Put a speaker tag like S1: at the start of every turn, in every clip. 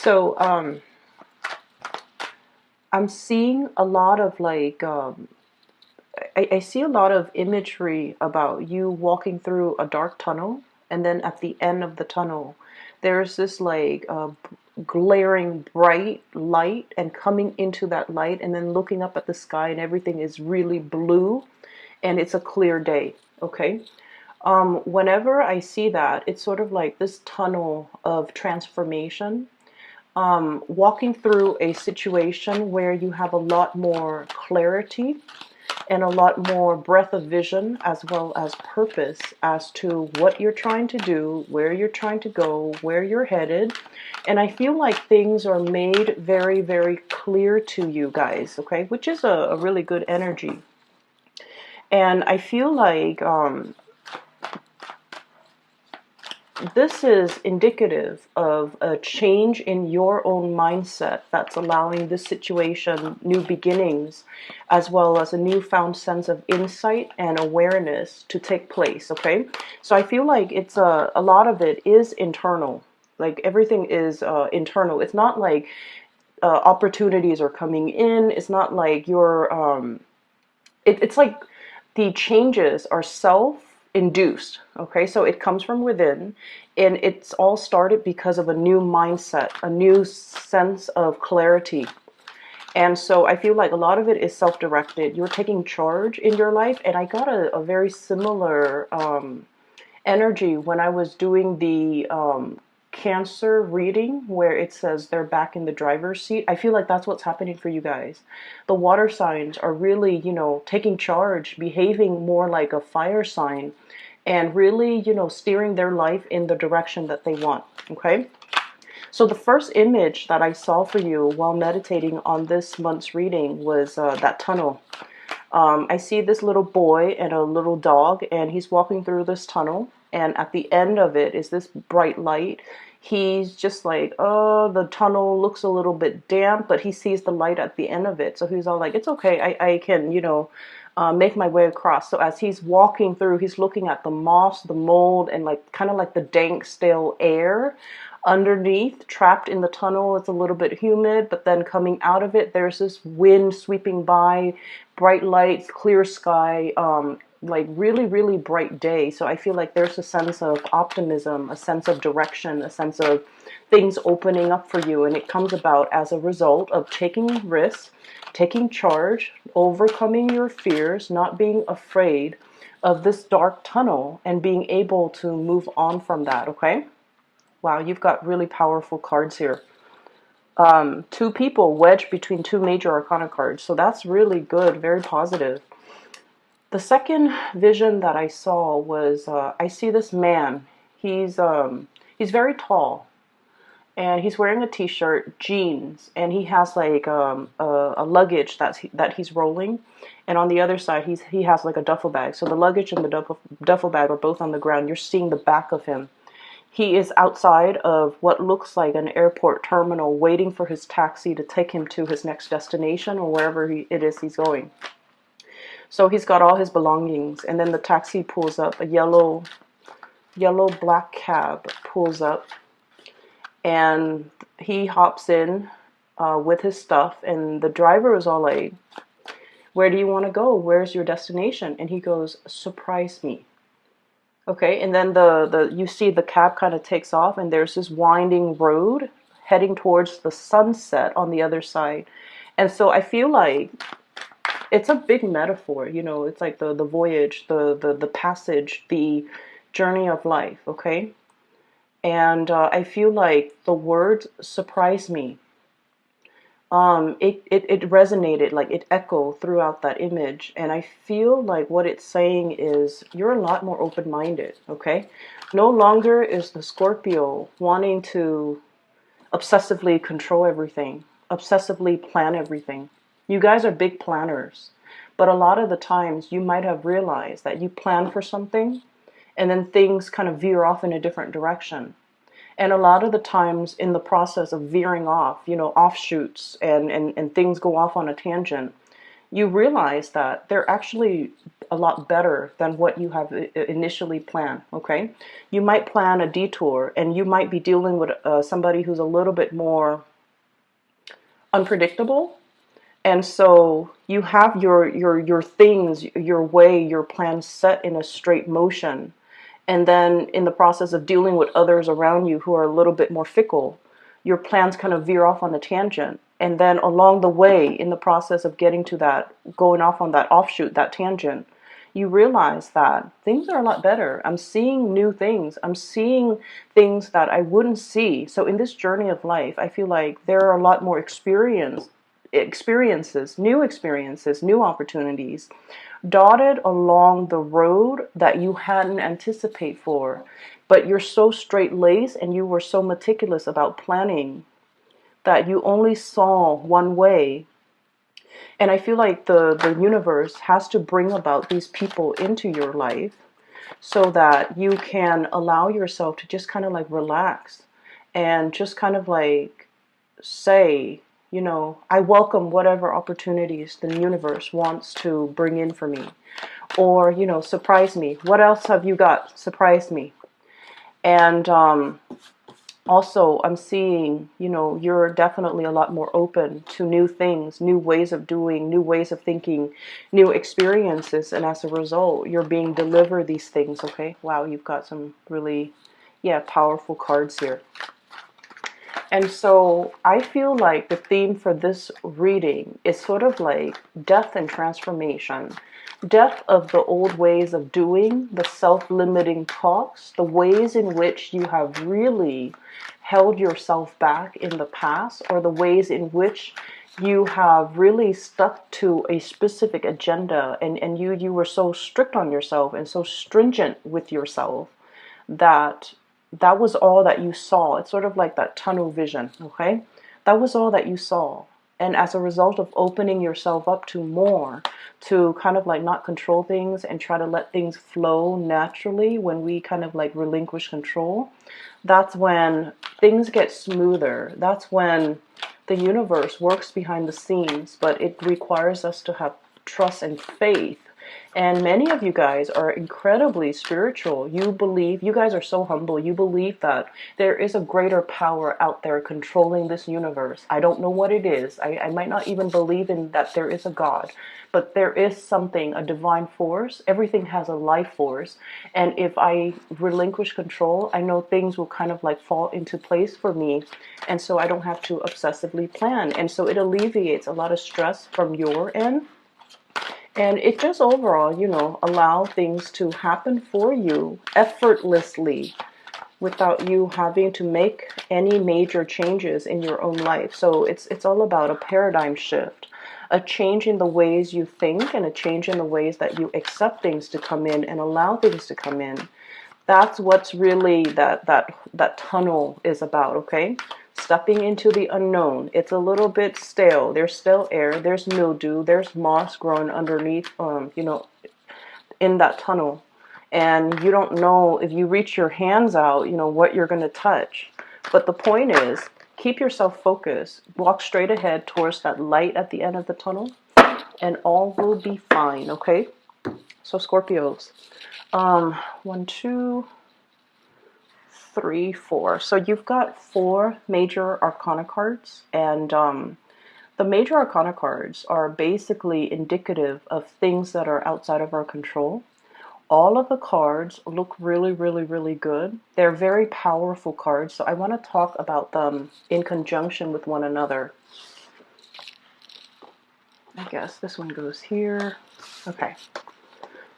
S1: So I'm seeing a lot of like I see a lot of imagery about you walking through a dark tunnel, and then at the end of the tunnel, there's this like glaring bright light, and coming into that light, and then looking up at the sky, and everything is really blue, and it's a clear day. Okay. Whenever I see that, it's sort of like this tunnel of transformation, walking through a situation where you have a lot more clarity and a lot more breadth of vision, as well as purpose as to what you're trying to do, where you're trying to go, where you're headed. And I feel like things are made very, very clear to you guys, okay, which is a really good energy. And I feel like this is indicative of a change in your own mindset that's allowing this situation new beginnings, as well as a newfound sense of insight and awareness to take place. Okay, so I feel like it's a lot of it is internal. Like everything is internal. It's not like opportunities are coming in. It's not like you're it's like the changes are self-induced. Okay, so it comes from within, and it's all started because of a new mindset, a new sense of clarity. And so I feel like a lot of it is self-directed. You're taking charge in your life, and I got a very similar energy when I was doing the Cancer reading, where it says they're back in the driver's seat. I feel like that's what's happening for you guys. The water signs are really, taking charge, behaving more like a fire sign, and really, steering their life in the direction that they want. Okay. So the first image that I saw for you while meditating on this month's reading was that tunnel. I see this little boy and a little dog, and he's walking through this tunnel. And at the end of it is this bright light. He's just like, oh, the tunnel looks a little bit damp, but he sees the light at the end of it. So he's all like, it's okay, I can, make my way across. So as he's walking through, he's looking at the moss, the mold, and like kind of like the dank, stale air underneath, trapped in the tunnel. It's a little bit humid, but then coming out of it, there's this wind sweeping by, bright lights, clear sky, like really, really bright day. So I feel like there's a sense of optimism, a sense of direction, a sense of things opening up for you. And it comes about as a result of taking risks, taking charge, overcoming your fears, not being afraid of this dark tunnel, and being able to move on from that. Okay. Wow, you've got really powerful cards here. Two people wedged between two major arcana cards. So that's really good, very positive. The second vision that I saw was I see this man. He's very tall, and he's wearing a t-shirt, jeans, and he has like a luggage that he's rolling, and on the other side he has like a duffel bag. So the luggage and the duffel bag are both on the ground. You're seeing the back of him. He is outside of what looks like an airport terminal, waiting for his taxi to take him to his next destination, or wherever it is he's going. So he's got all his belongings, and then the taxi pulls up. A yellow black cab pulls up, and he hops in with his stuff, and the driver is all like, where do you want to go? Where's your destination? And he goes, surprise me. Okay, and then you see the cab kind of takes off, and there's this winding road heading towards the sunset on the other side. And so I feel like it's a big metaphor, it's like the voyage, the passage, the journey of life. Okay. And I feel like the words surprise me. It resonated, like it echoed throughout that image. And I feel like what it's saying is you're a lot more open-minded. Okay. No longer is the Scorpio wanting to obsessively control everything, obsessively plan everything. You guys are big planners, but a lot of the times you might have realized that you plan for something and then things kind of veer off in a different direction. And a lot of the times in the process of veering off, offshoots and things go off on a tangent, you realize that they're actually a lot better than what you have initially planned, okay? You might plan a detour, and you might be dealing with somebody who's a little bit more unpredictable. And so you have your things, your way, your plan set in a straight motion. And then in the process of dealing with others around you who are a little bit more fickle, your plans kind of veer off on a tangent. And then along the way, in the process of getting to that, going off on that offshoot, that tangent, you realize that things are a lot better. I'm seeing new things. I'm seeing things that I wouldn't see. So in this journey of life, I feel like there are a lot more experiences, new opportunities dotted along the road that you hadn't anticipated for. But you're so straight-laced and you were so meticulous about planning that you only saw one way. And I feel like the universe has to bring about these people into your life so that you can allow yourself to just kind of like relax and just kind of like say, you know, I welcome whatever opportunities the universe wants to bring in for me. Or, you know, surprise me. What else have you got? Surprise me. And also, I'm seeing, you know, you're definitely a lot more open to new things, new ways of doing, new ways of thinking, new experiences. And as a result, you're being delivered these things, okay? Wow, you've got some really, yeah, powerful cards here. And so I feel like the theme for this reading is sort of like death and transformation. Death of the old ways of doing, the self-limiting talks, the ways in which you have really held yourself back in the past, or the ways in which you have really stuck to a specific agenda, and you were so strict on yourself and so stringent with yourself that that was all that you saw. It's sort of like that tunnel vision, okay? That was all that you saw. And as a result of opening yourself up to more, to kind of like not control things and try to let things flow naturally, when we kind of like relinquish control, that's when things get smoother. That's when the universe works behind the scenes, but it requires us to have trust and faith. And many of you guys are incredibly spiritual. You believe, you guys are so humble. You believe that there is a greater power out there controlling this universe. I don't know what it is. I might not even believe in that there is a God, but there is something, a divine force. Everything has a life force. And if I relinquish control, I know things will kind of like fall into place for me. And so I don't have to obsessively plan. And so it alleviates a lot of stress from your end. And it just overall, you know, allow things to happen for you effortlessly without you having to make any major changes in your own life. So it's all about a paradigm shift, a change in the ways you think, and a change in the ways that you accept things to come in and allow things to come in. That's what's really that tunnel is about, okay? Stepping into the unknown. It's a little bit stale. There's still air. There's mildew. There's moss growing underneath, you know, in that tunnel. And you don't know if you reach your hands out, you know, what you're going to touch. But the point is, keep yourself focused. Walk straight ahead towards that light at the end of the tunnel, and all will be fine, okay? So Scorpios, 1, 2, 3, 4. So you've got 4 major arcana cards, and the major arcana cards are basically indicative of things that are outside of our control. All of the cards look really, really, really good. They're very powerful cards, so I want to talk about them in conjunction with one another. I guess this one goes here. Okay.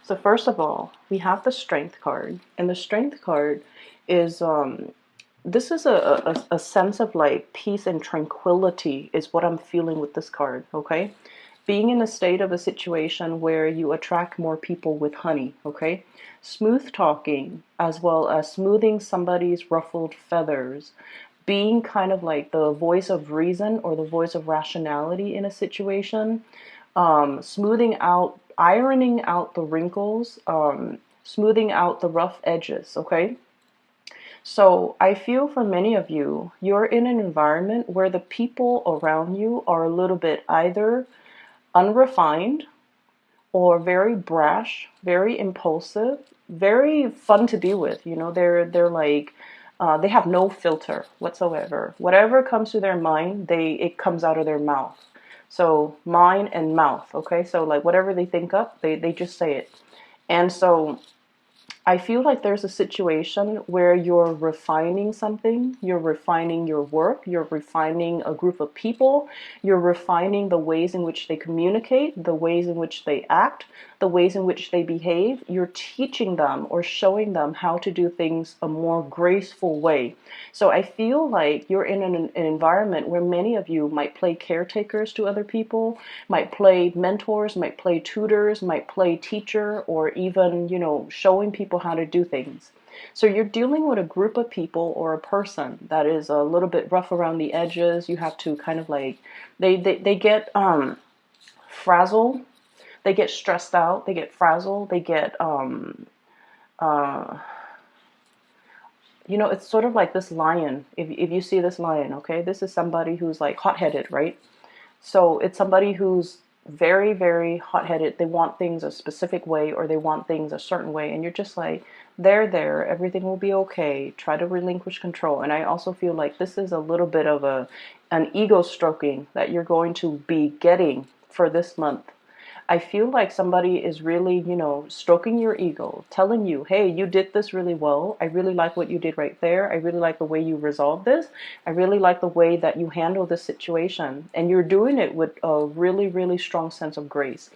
S1: So first of all, we have the Strength card, and the Strength card is this is a sense of like peace and tranquility is what I'm feeling with this card, okay? Being in a state of a situation where you attract more people with honey, okay? Smooth talking, as well as smoothing somebody's ruffled feathers. Being kind of like the voice of reason or the voice of rationality in a situation. Smoothing out, ironing out the wrinkles, smoothing out the rough edges, okay? So I feel for many of you, you're in an environment where the people around you are a little bit either unrefined, or very brash, very impulsive, very fun to be with. You know, they're like they have no filter whatsoever. Whatever comes to their mind, it comes out of their mouth. So mind and mouth, okay? So like whatever they think up, they just say it. And so I feel like there's a situation where you're refining something, you're refining your work, you're refining a group of people, you're refining the ways in which they communicate, the ways in which they act, the ways in which they behave. You're teaching them or showing them how to do things a more graceful way. So I feel like you're in an environment where many of you might play caretakers to other people, might play mentors, might play tutors, might play teacher, or even, you know, showing people how to do things. So you're dealing with a group of people or a person that is a little bit rough around the edges. You have to kind of like, they get frazzled, they get stressed out, they get frazzled, they get uh, you know, it's sort of like this lion. If you see this lion, okay, this is somebody who's like hot-headed, right? So it's somebody who's very, very hot-headed. They want things a specific way, or they want things a certain way. And you're just like, there, everything will be okay. Try to relinquish control. And I also feel like this is a little bit of an ego stroking that you're going to be getting for this month. I feel like somebody is really, you know, stroking your ego, telling you, hey, you did this really well. I really like what you did right there. I really like the way you resolved this. I really like the way that you handle this situation. And you're doing it with a really, really strong sense of grace.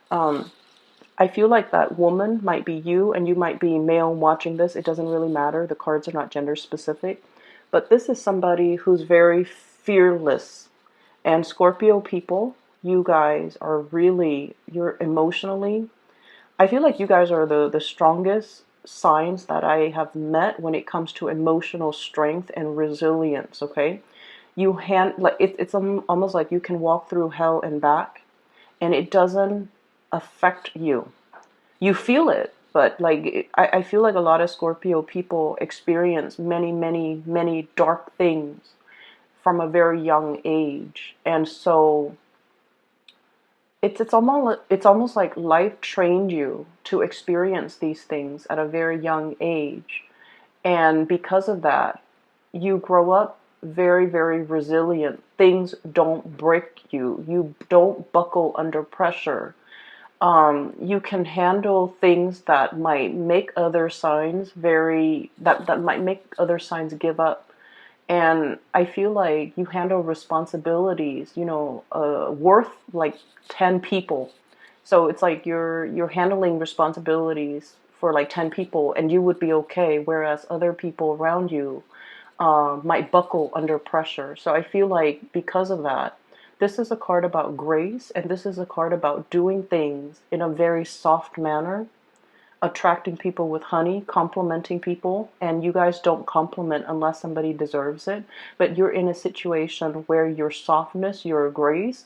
S1: I feel like that woman might be you, and you might be male watching this. It doesn't really matter. The cards are not gender specific. But this is somebody who's very fearless. And Scorpio people, you guys are really, you're emotionally, I feel like you guys are the strongest signs that I have met when it comes to emotional strength and resilience, okay? Like it's almost like you can walk through hell and back, and it doesn't affect you. You feel it, but like I feel like a lot of Scorpio people experience many, many, many dark things from a very young age. And so it's almost like life trained you to experience these things at a very young age. And because of that, you grow up very, very resilient. Things don't break you. You don't buckle under pressure. You can handle things that might make other signs that might make other signs give up. And I feel like you handle responsibilities, you know, worth like 10 people. So it's like you're handling responsibilities for like 10 people, and you would be okay, whereas other people around you might buckle under pressure. So I feel like because of that, this is a card about grace, and this is a card about doing things in a very soft manner, attracting people with honey, complimenting people. And you guys don't compliment unless somebody deserves it, but you're in a situation where your softness, your grace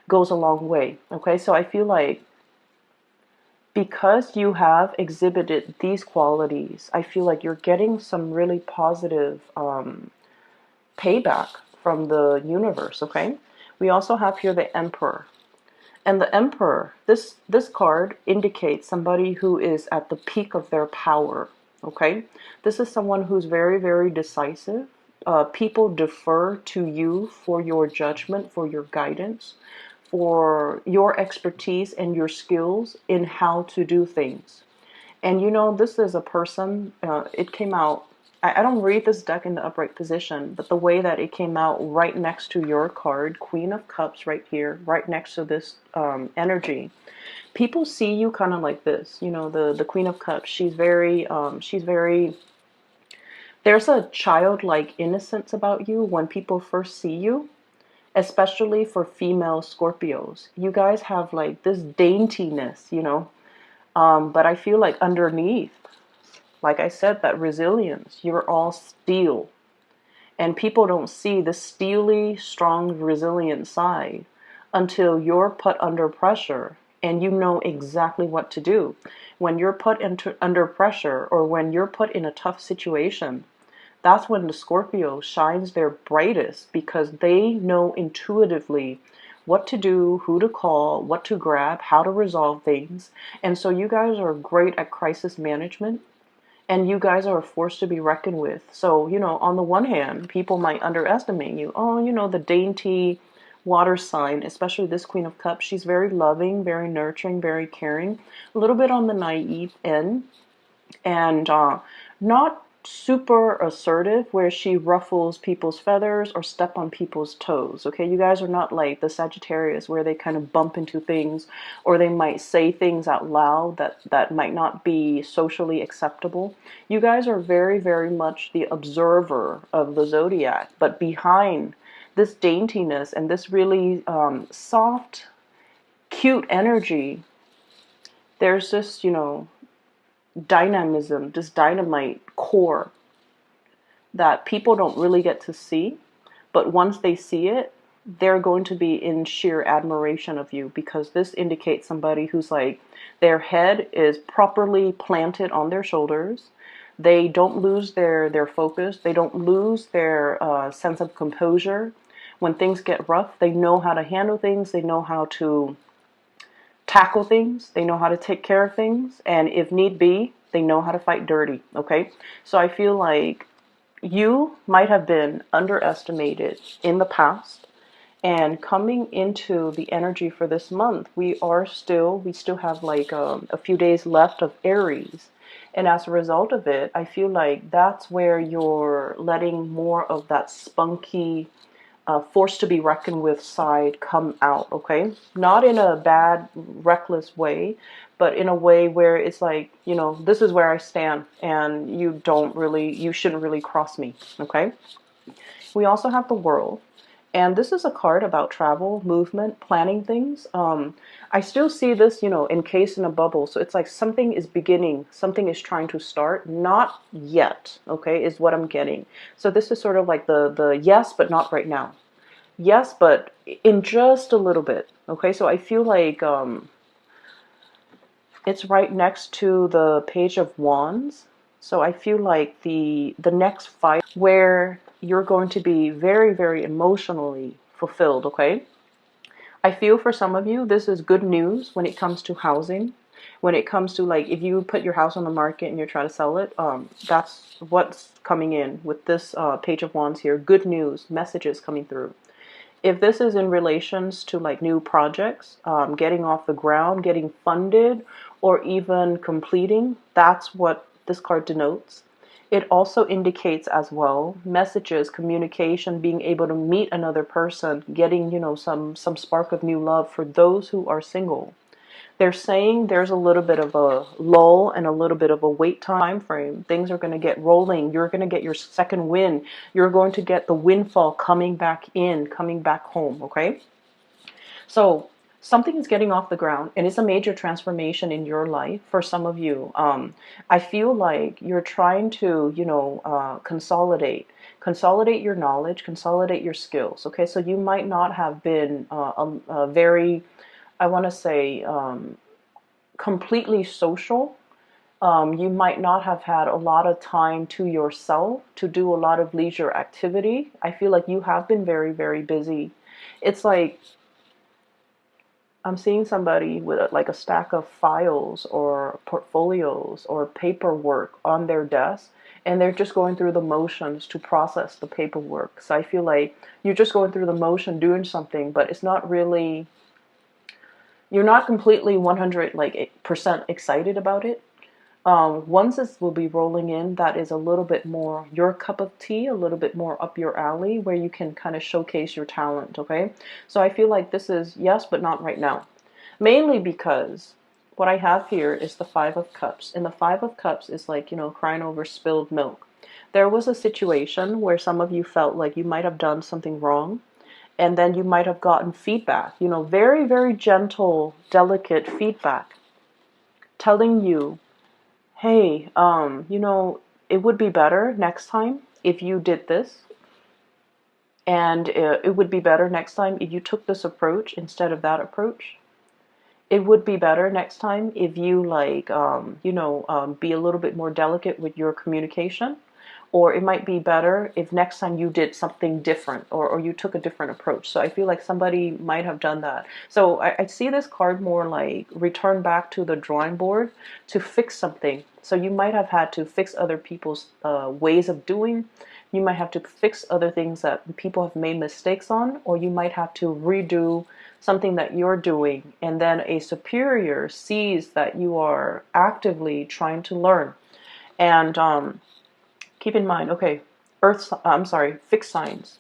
S1: goes a long way. Okay, so I feel like because you have exhibited these qualities, I feel like you're getting some really positive payback from the universe. Okay, we also have here the Emperor. And the Emperor, this card indicates somebody who is at the peak of their power, okay? This is someone who's very, very decisive. People defer to you for your judgment, for your guidance, for your expertise and your skills in how to do things. And you know, this is a person, it came out, I don't read this deck in the upright position, but the way that it came out right next to your card, Queen of Cups right here, right next to this energy, people see you kind of like this. You know, the Queen of Cups, she's very, there's a childlike innocence about you when people first see you, especially for female Scorpios. You guys have like this daintiness, you know, but I feel like underneath, like I said, that resilience, you're all steel. And people don't see the steely, strong, resilient side until you're put under pressure and you know exactly what to do. When you're put under pressure, or when you're put in a tough situation, that's when the Scorpio shines their brightest, because they know intuitively what to do, who to call, what to grab, how to resolve things. And so you guys are great at crisis management, and you guys are a force to be reckoned with. So, on the one hand, people might underestimate you. Oh, the dainty water sign, especially this Queen of Cups, she's very loving, very nurturing, very caring, a little bit on the naive end, and not super assertive where she ruffles people's feathers or step on people's toes. Okay, you guys are not like the Sagittarius where they kind of bump into things, or they might say things out loud that might not be socially acceptable. You guys are very, very much the observer of the zodiac, but behind this daintiness and this really soft, cute energy, there's this, dynamism, this dynamite core that people don't really get to see, but once they see it, they're going to be in sheer admiration of you, because this indicates somebody who's like, their head is properly planted on their shoulders. They don't lose their focus. They don't lose their sense of composure. When things get rough, they know how to handle things. They know how to tackle things, they know how to take care of things, and if need be, they know how to fight dirty, okay? So I feel like you might have been underestimated in the past, and coming into the energy for this month, we still have like a few days left of Aries. And as a result of it, I feel like that's where you're letting more of that spunky, forced to be reckoned with side come out, okay? Not in a bad, reckless way, but in a way where it's like, this is where I stand, and you shouldn't really cross me, okay? We also have the World, and this is a card about travel, movement, planning things. I still see this, encased in a bubble. So it's like something is beginning, something is trying to start, not yet, okay, is what I'm getting. So this is sort of like the yes, but not right now. Yes, but in just a little bit, okay? So I feel like it's right next to the Page of Wands. So I feel like the next fight where you're going to be very, very emotionally fulfilled, okay? I feel for some of you, this is good news when it comes to housing. When it comes to, like, if you put your house on the market and you're trying to sell it, that's what's coming in with this Page of Wands here. Good news, messages coming through. If this is in relations to like new projects, getting off the ground, getting funded, or even completing, that's what this card denotes. It also indicates as well messages, communication, being able to meet another person, getting, some spark of new love for those who are single. They're saying there's a little bit of a lull and a little bit of a wait time frame. Things are going to get rolling. You're going to get your second win. You're going to get the windfall coming back in, coming back home, okay? So something is getting off the ground, and it's a major transformation in your life for some of you. I feel like you're trying to, consolidate your knowledge, consolidate your skills, okay? So you might not have been a very, I want to say, completely social. You might not have had a lot of time to yourself to do a lot of leisure activity. I feel like you have been very, very busy. It's like I'm seeing somebody with like a stack of files or portfolios or paperwork on their desk, and they're just going through the motions to process the paperwork. So I feel like you're just going through the motion doing something, but it's not really, you're not completely 100 like percent excited about it. Once this will be rolling in, that is a little bit more your cup of tea, a little bit more up your alley, where you can kind of showcase your talent, okay? So I feel like this is yes, but not right now. Mainly because what I have here is the Five of Cups. And the Five of Cups is like, crying over spilled milk. There was a situation where some of you felt like you might have done something wrong, and then you might have gotten feedback, very, very gentle, delicate feedback telling you, hey, it would be better next time if you did this. And it would be better next time if you took this approach instead of that approach. It would be better next time if you be a little bit more delicate with your communication. Or it might be better if next time you did something different, or you took a different approach. So I feel like somebody might have done that. So I see this card more like return back to the drawing board to fix something. So you might have had to fix other people's ways of doing. You might have to fix other things that people have made mistakes on, or you might have to redo something that you're doing. And then a superior sees that you are actively trying to learn. And keep in mind, okay, fixed signs.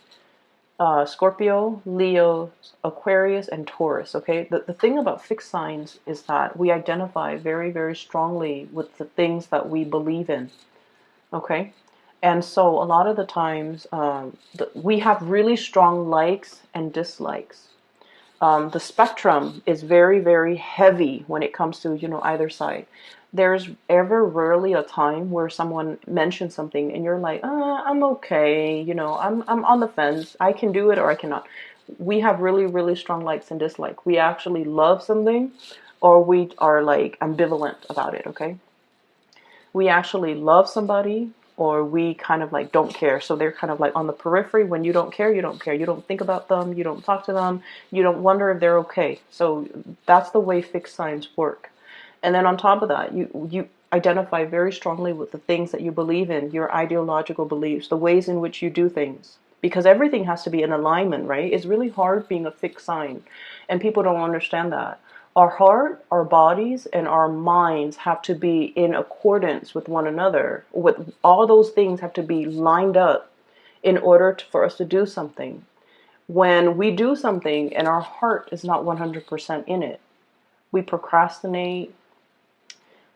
S1: Scorpio, Leo, Aquarius, and Taurus, okay? The thing about fixed signs is that we identify very, very strongly with the things that we believe in, okay? And so a lot of the times, we have really strong likes and dislikes. The spectrum is very, very heavy when it comes to, either side. There's ever rarely a time where someone mentions something and you're like, I'm okay, I'm on the fence. I can do it or I cannot. We have really, really strong likes and dislikes. We actually love something or we are like ambivalent about it, okay? We actually love somebody or we kind of like don't care. So they're kind of like on the periphery. When you don't care, you don't care. You don't think about them. You don't talk to them. You don't wonder if they're okay. So that's the way fixed signs work. And then on top of that, you identify very strongly with the things that you believe in, your ideological beliefs, the ways in which you do things. Because everything has to be in alignment, right? It's really hard being a fixed sign. And people don't understand that. Our heart, our bodies, and our minds have to be in accordance with one another. With all those things have to be lined up in order for us to do something. When we do something and our heart is not 100% in it, we procrastinate,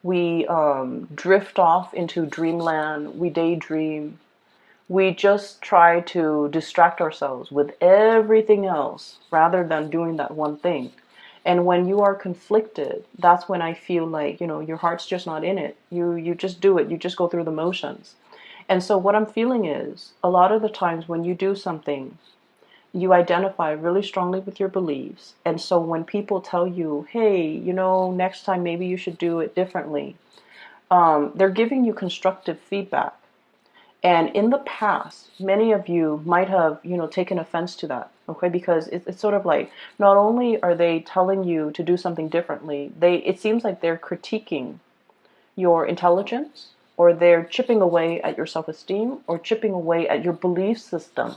S1: we drift off into dreamland, we daydream, we just try to distract ourselves with everything else rather than doing that one thing. And when you are conflicted, that's when I feel like, your heart's just not in it. You just do it. You just go through the motions. And so what I'm feeling is a lot of the times when you do something, you identify really strongly with your beliefs. And so when people tell you, hey, next time maybe you should do it differently, they're giving you constructive feedback. And in the past, many of you might have, taken offense to that, okay? Because it's sort of like, not only are they telling you to do something differently, it seems like they're critiquing your intelligence, or they're chipping away at your self-esteem, or chipping away at your belief system.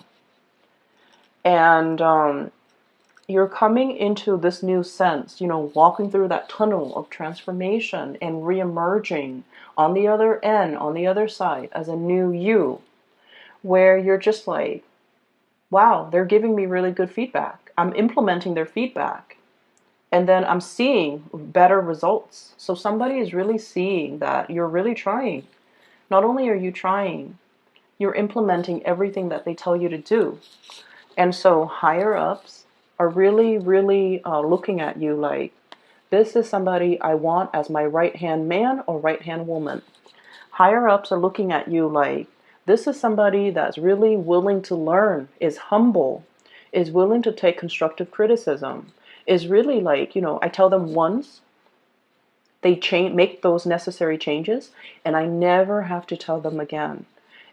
S1: And you're coming into this new sense, walking through that tunnel of transformation and re-emerging on the other end, on the other side, as a new you, where you're just like, wow, they're giving me really good feedback. I'm implementing their feedback. And then I'm seeing better results. So somebody is really seeing that you're really trying. Not only are you trying, you're implementing everything that they tell you to do. And so higher ups are really, really looking at you like, this is somebody I want as my right-hand man or right-hand woman. Higher ups are looking at you like, this is somebody that's really willing to learn, is humble, is willing to take constructive criticism, is really like, I tell them once, they make those necessary changes, and I never have to tell them again.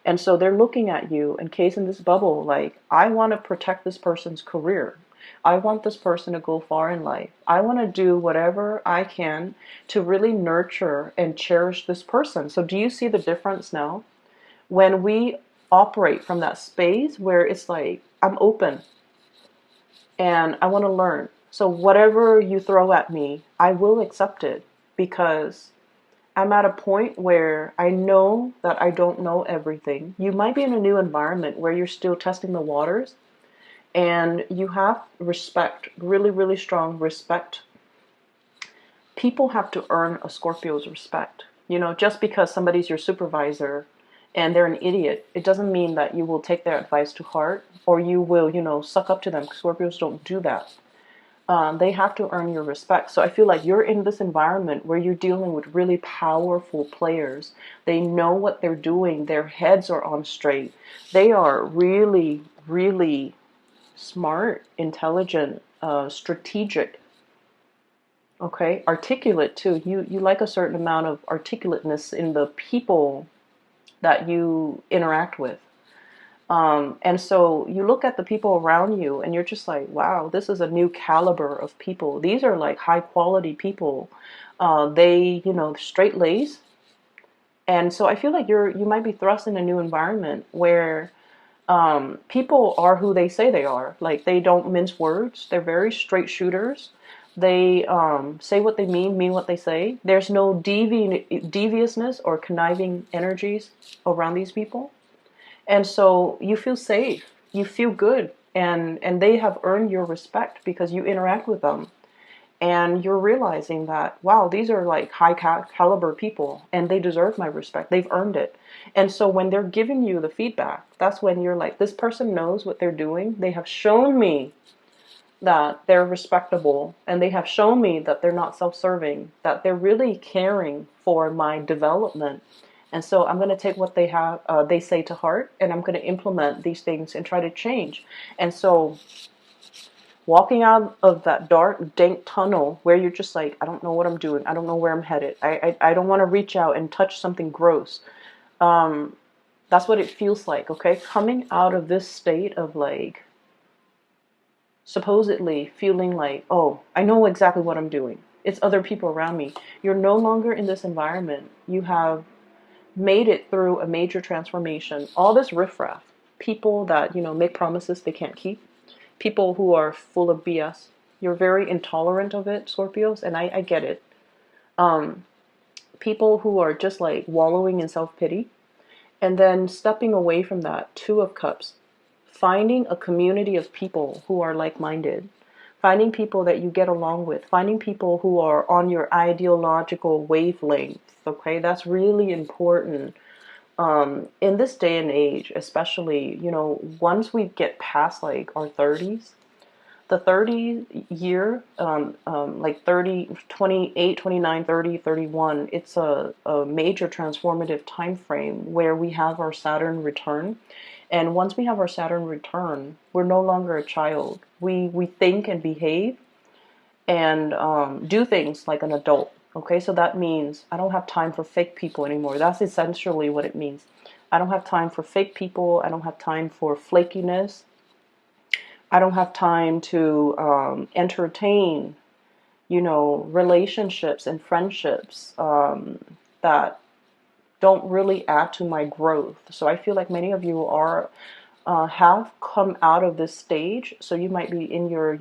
S1: And so they're looking at you, encased this bubble, like, I want to protect this person's career. I want this person to go far in life. I want to do whatever I can to really nurture and cherish this person. So do you see the difference now? When we operate from that space where it's like, I'm open and I want to learn. So whatever you throw at me, I will accept it because I'm at a point where I know that I don't know everything. You might be in a new environment where you're still testing the waters. And you have respect, really, really strong respect. People have to earn a Scorpio's respect. Just because somebody's your supervisor and they're an idiot, it doesn't mean that you will take their advice to heart or you will, suck up to them. Scorpios don't do that. They have to earn your respect. So I feel like you're in this environment where you're dealing with really powerful players. They know what they're doing. Their heads are on straight. They are really, really smart, intelligent, strategic, articulate too. You like a certain amount of articulateness in the people that you interact with. And so you look at the people around you and you're just like, wow, this is a new caliber of people. These are like high quality people. They, straight laced. And so I feel like you might be thrust in a new environment where people are who they say they are. Like, they don't mince words. They're very straight shooters. They say what they mean what they say. There's no deviousness or conniving energies around these people. And so you feel safe, you feel good, and they have earned your respect because you interact with them. And you're realizing that, wow, these are like high caliber people and they deserve my respect. They've earned it. And so when they're giving you the feedback, that's when you're like, this person knows what they're doing. They have shown me that they're respectable, and they have shown me that they're not self-serving, that they're really caring for my development. And so I'm going to take what they say to heart, and I'm going to implement these things and try to change. And so walking out of that dark, dank tunnel where you're just like, I don't know what I'm doing. I don't know where I'm headed. I don't want to reach out and touch something gross. That's what it feels like, okay? Coming out of this state of like, supposedly feeling like, oh, I know exactly what I'm doing. It's other people around me. You're no longer in this environment. You have made it through a major transformation. All this riffraff, people that, make promises they can't keep, people who are full of BS. You're very intolerant of it, Scorpios, and I get it. People who are just like wallowing in self-pity, and then stepping away from that, Two of Cups, finding a community of people who are like-minded, finding people that you get along with, finding people who are on your ideological wavelength, okay? That's really important. In this day and age, especially, once we get past like our 30s, the 30 year, like 30, 28, 29, 30, 31, it's a major transformative time frame where we have our Saturn return. And once we have our Saturn return, we're no longer a child. We think and behave and do things like an adult. Okay, so that means I don't have time for fake people anymore. That's essentially what it means. I don't have time for fake people. I don't have time for flakiness. I don't have time to entertain, relationships and friendships that don't really add to my growth. So I feel like many of you are have come out of this stage. So you might be in your,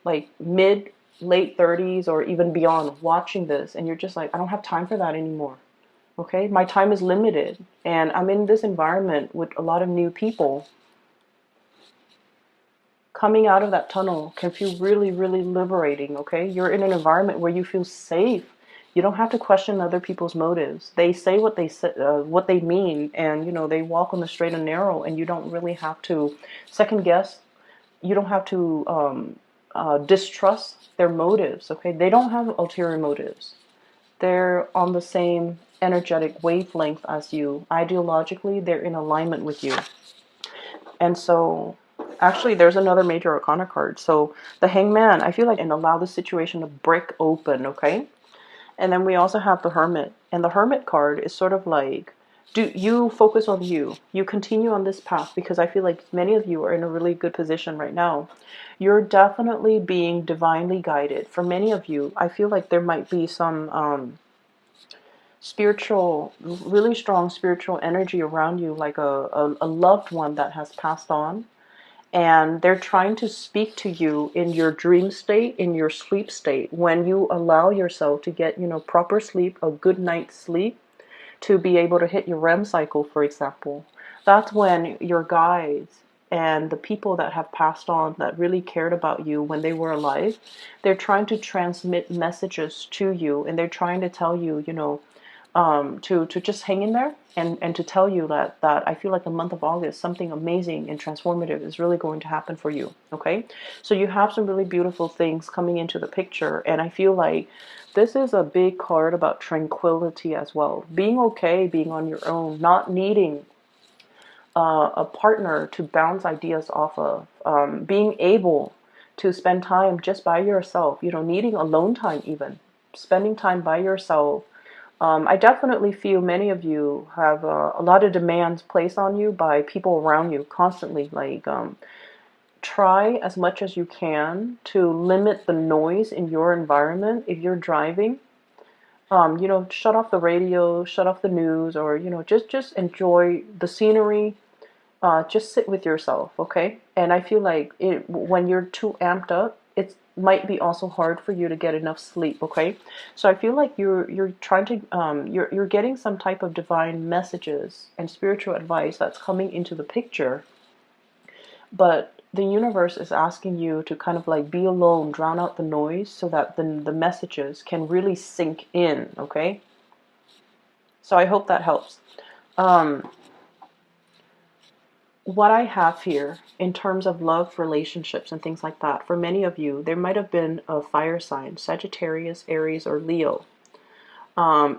S1: like mid, late 30s or even beyond watching this, and you're just like, I don't have time for that anymore. Okay, my time is limited, and I'm in this environment with a lot of new people. Coming out of that tunnel can feel really, really liberating, okay? You're in an environment where you feel safe. You don't have to question other people's motives. They say what they say, what they mean, and they walk on the straight and narrow, and you don't really have to second guess. You don't have to distrust their motives, okay? They don't have ulterior motives. They're on the same energetic wavelength as you. Ideologically, they're in alignment with you. And so, actually, there's another major arcana card. So the Hangman, I feel like, and allow the situation to break open, okay? And then we also have the Hermit. And the Hermit card is sort of like, do you focus on you? You continue on this path, because I feel like many of you are in a really good position right now. You're definitely being divinely guided. For many of you, I feel like there might be some spiritual, really strong spiritual energy around you, like a loved one that has passed on. And they're trying to speak to you in your dream state, in your sleep state, when you allow yourself to get, proper sleep, a good night's sleep, to be able to hit your REM cycle, for example. That's when your guides and the people that have passed on that really cared about you when they were alive, they're trying to transmit messages to you, and they're trying to tell you, to just hang in there, and to tell you that I feel like the month of August, something amazing and transformative is really going to happen for you, okay? So you have some really beautiful things coming into the picture, and I feel like this is a big card about tranquility as well. Being okay, being on your own, not needing a partner to bounce ideas off of, being able to spend time just by yourself, needing alone time even, spending time by yourself, I definitely feel many of you have a lot of demands placed on you by people around you constantly. Like, try as much as you can to limit the noise in your environment. If you're driving, shut off the radio, shut off the news, or, just enjoy the scenery. Just sit with yourself, okay? And I feel like when you're too amped up, it might be also hard for you to get enough sleep, okay? So I feel like you're trying to you're getting some type of divine messages and spiritual advice that's coming into the picture, but the universe is asking you to kind of like be alone, drown out the noise, so that the messages can really sink in, okay? So I hope that helps. Um, what I have here in terms of love, relationships, and things like that, for many of you, there might have been a fire sign, Sagittarius, Aries, or Leo,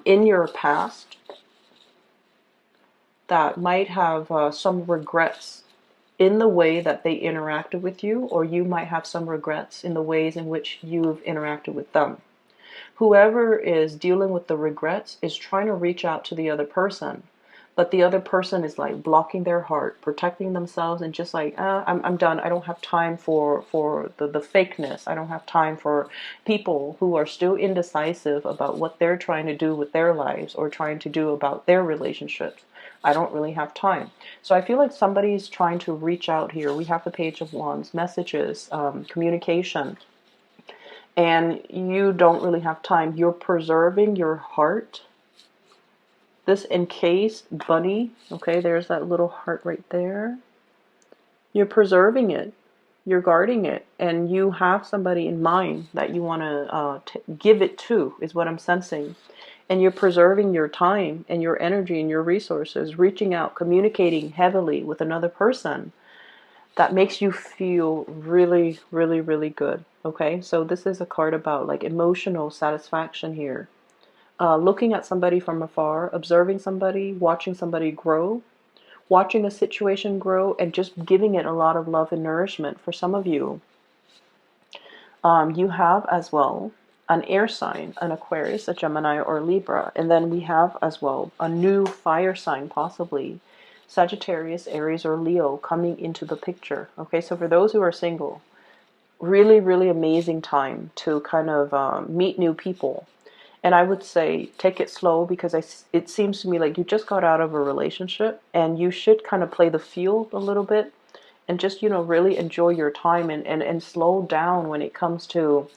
S1: in your past that might have some regrets in the way that they interacted with you, or you might have some regrets in the ways in which you've interacted with them. Whoever is dealing with the regrets is trying to reach out to the other person, but the other person is like blocking their heart, protecting themselves, and just like, I'm done. I don't have time for the fakeness. I don't have time for people who are still indecisive about what they're trying to do with their lives or trying to do about their relationships. I don't really have time. So I feel like somebody's trying to reach out here. We have the Page of Wands, messages, communication, and you don't really have time. You're preserving your heart. This encased bunny, okay, there's that little heart right there. You're preserving it. You're guarding it. And you have somebody in mind that you want to give it to, is what I'm sensing. And you're preserving your time and your energy and your resources, reaching out, communicating heavily with another person that makes you feel really, really, really good. Okay, so this is a card about like emotional satisfaction here. Looking at somebody from afar, observing somebody, watching somebody grow, watching a situation grow, and just giving it a lot of love and nourishment. For some of you, you have as well an air sign, an Aquarius, a Gemini, or a Libra. And then we have as well a new fire sign, possibly Sagittarius, Aries, or Leo coming into the picture. Okay, so for those who are single, really, really amazing time to kind of meet new people. And I would say take it slow, because it seems to me like you just got out of a relationship and you should kind of play the field a little bit and just, really enjoy your time and slow down when it comes to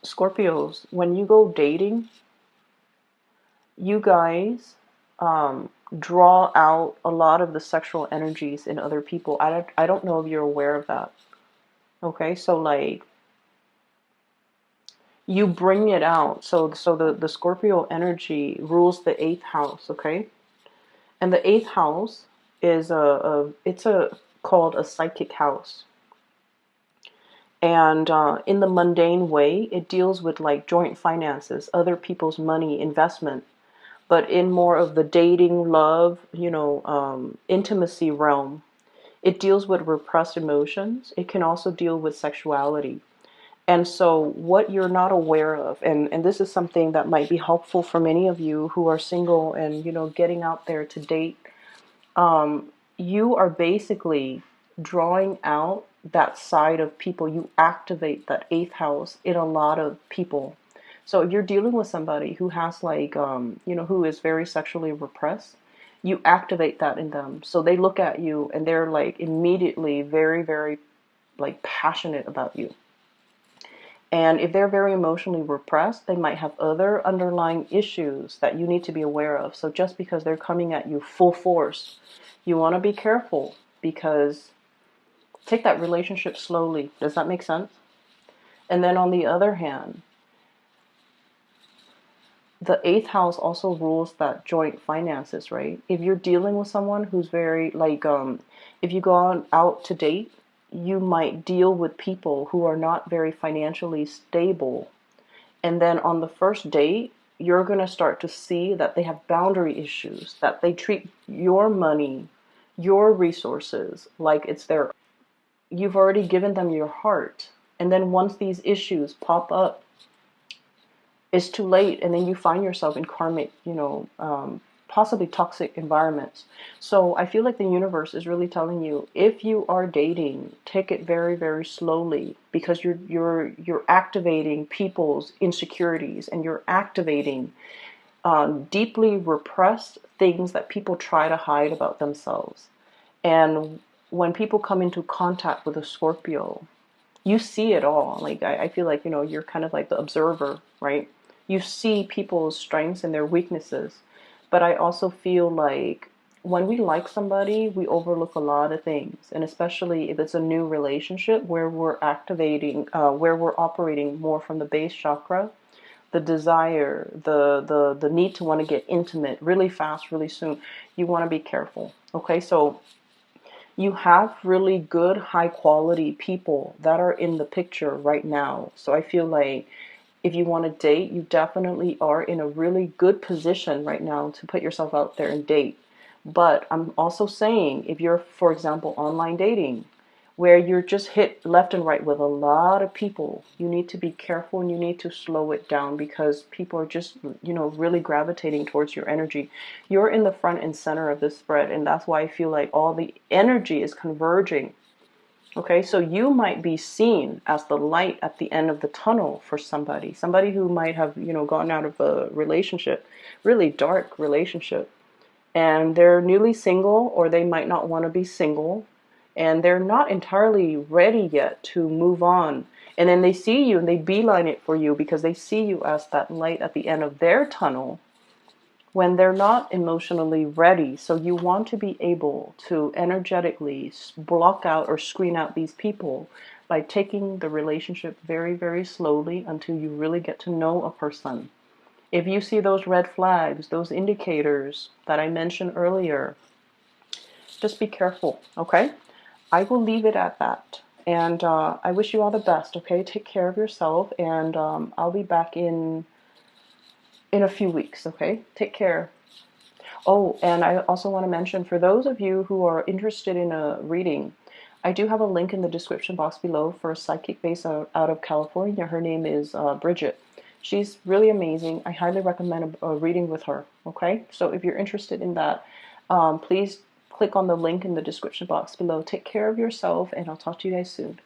S1: Scorpios. When you go dating, you guys draw out a lot of the sexual energies in other people. I don't know if you're aware of that. Okay, so like you bring it out. So the Scorpio energy rules the eighth house, okay? And the eighth house is it's called a psychic house. And in the mundane way, it deals with like joint finances, other people's money, investment. But in more of the dating, love, intimacy realm, it deals with repressed emotions. It can also deal with sexuality. And so what you're not aware of, and this is something that might be helpful for many of you who are single and, getting out there to date, you are basically drawing out that side of people. You activate that eighth house in a lot of people. So if you're dealing with somebody who has like, who is very sexually repressed, you activate that in them. So they look at you and they're like immediately very, very like passionate about you. And if they're very emotionally repressed, they might have other underlying issues that you need to be aware of. So just because they're coming at you full force, you want to be careful, because take that relationship slowly. Does that make sense? And then on the other hand, the eighth house also rules that joint finances, right? If you're dealing with someone who's very like, if you go out to date, you might deal with people who are not very financially stable. And then on the first date, you're going to start to see that they have boundary issues, that they treat your money, your resources like it's their. You've already given them your heart. And then once these issues pop up, it's too late, and then you find yourself in karmic, possibly toxic environments. So I feel like the universe is really telling you, if you are dating, take it very, very slowly, because you're activating people's insecurities, and you're activating deeply repressed things that people try to hide about themselves. And when people come into contact with a Scorpio, you see it all. Like, I feel like, you're kind of like the observer, right? You see people's strengths and their weaknesses. But I also feel like when we like somebody, we overlook a lot of things. And especially if it's a new relationship where we're activating, where we're operating more from the base chakra, the desire, the need to want to get intimate really fast, really soon, you want to be careful. Okay, so you have really good, high quality people that are in the picture right now. So I feel like if you want to date, you definitely are in a really good position right now to put yourself out there and date. But I'm also saying, if you're, for example, online dating, where you're just hit left and right with a lot of people, you need to be careful, and you need to slow it down, because people are just, really gravitating towards your energy. You're in the front and center of this spread, and that's why I feel like all the energy is converging. Okay, so you might be seen as the light at the end of the tunnel for somebody who might have, gotten out of a relationship, really dark relationship, and they're newly single, or they might not want to be single, and they're not entirely ready yet to move on. And then they see you and they beeline it for you, because they see you as that light at the end of their tunnel when they're not emotionally ready. So you want to be able to energetically block out or screen out these people by taking the relationship very, very slowly until you really get to know a person. If you see those red flags, those indicators that I mentioned earlier, just be careful, okay? I will leave it at that. And I wish you all the best, okay? Take care of yourself, and I'll be back in a few weeks, okay? Take care. Oh, and I also want to mention, for those of you who are interested in a reading, I do have a link in the description box below for a psychic based out of California. Her name is Bridget. She's really amazing. I highly recommend a reading with her, okay? So if you're interested in that, please click on the link in the description box below. Take care of yourself, and I'll talk to you guys soon.